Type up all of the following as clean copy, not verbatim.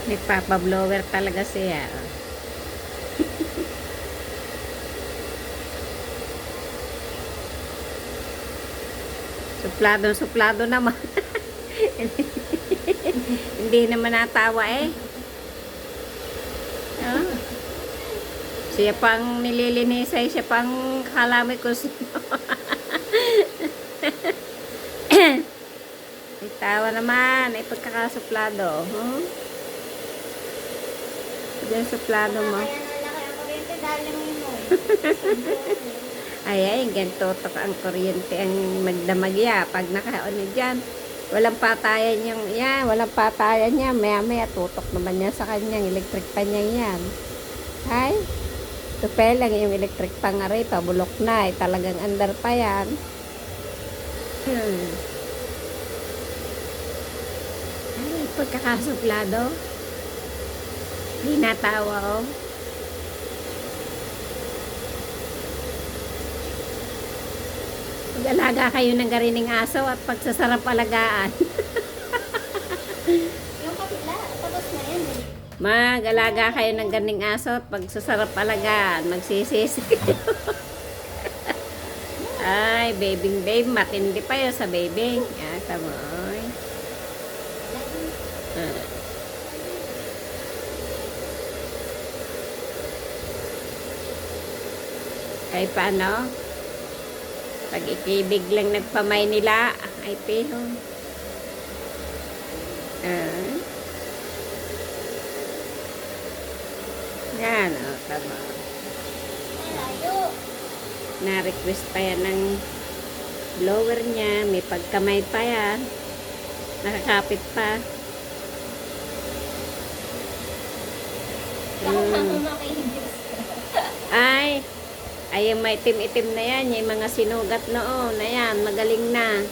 Nagpapa-blower talaga siya. Suplado naman. Hindi naman natawa eh. Oh. Siya pang nililinisay, siya pang kalami ko sino. Itawa naman, ay pagkakasuplado. Huh? Diyan suplado mo. Ay, ganito ang kuryente ang magdamagya. Pag nakaon dyan, walang patayan yung, yan, walang patayan niya. Maya-maya tutok naman niya sa kanyang electric pan niya yan. Ay, tupel lang yung electric pan nga rin, pabulok na. Talagang andar pa yan. Ay, pagkakasuplado. Hindi natawa, oh. Mag-alaga kayo ng garining aso at pagsasarap alagaan. Yung kapila, tapos na yan eh. Mag-alaga kayo ng ganing aso at pagsasarap alagaan. Magsisisi kayo. Ay, babing babe. Matindi pa yun sa babing. Ah, tamoy. Ay, paano? Pag ikibig lang nagpamay nila, ay piho. Yan, oh, tama. Malayo. Na-request pa yan ng blower niya. May pagkamay pa yan. Nakakapit pa. Ay, yung may itim-itim na yan, yung mga sinugat noon, na yan, magaling na.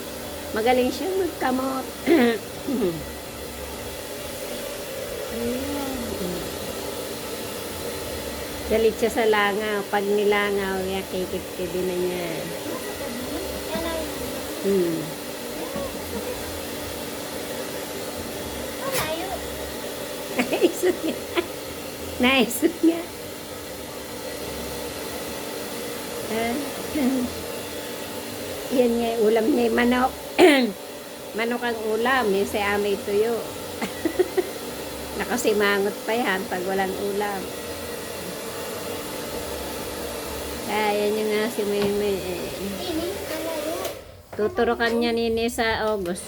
Magaling siya magkamot. Galit siya sa langaw. Pag nilangaw, kikit-kiti na niya. Malayo. Naisot nga. Naisot nga. Yan nga, ulam niya yung manok. Manok ang ulam, yung sa amay tuyo. Nakasimangot pa yan pag walang ulam. Yan yung nga si Meme. Tuturukan niya nini sa August.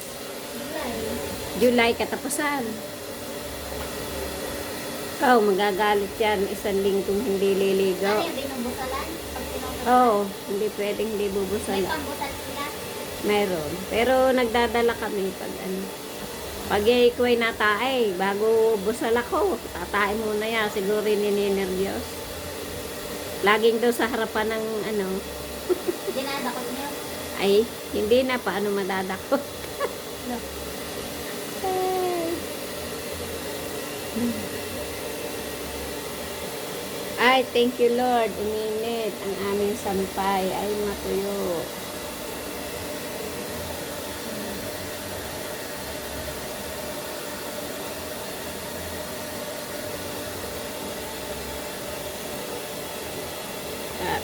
July katapusan. Oh, magagalit yan. Isang linggong hindi liligaw. Ano yung binubusalan? Oo, hindi pwedeng hindi May bubusala. pambusal sila. Meron. Pero nagdadala kami pag ano. Pag ikaw ay natae, bago busal ako, tatae muna yan. Siguro ninenervyos. Laging daw sa harapan ng ano. Dinadakot niyo. Ay, hindi na. Paano madadakot? No. Ay, thank you Lord. Uminit ang aming sampay. Ay, matuyo.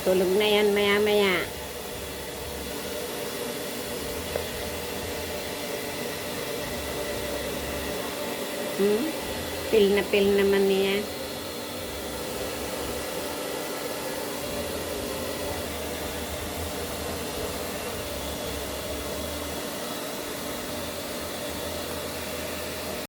Tulog na yan maya-maya. Pil na pil naman niya.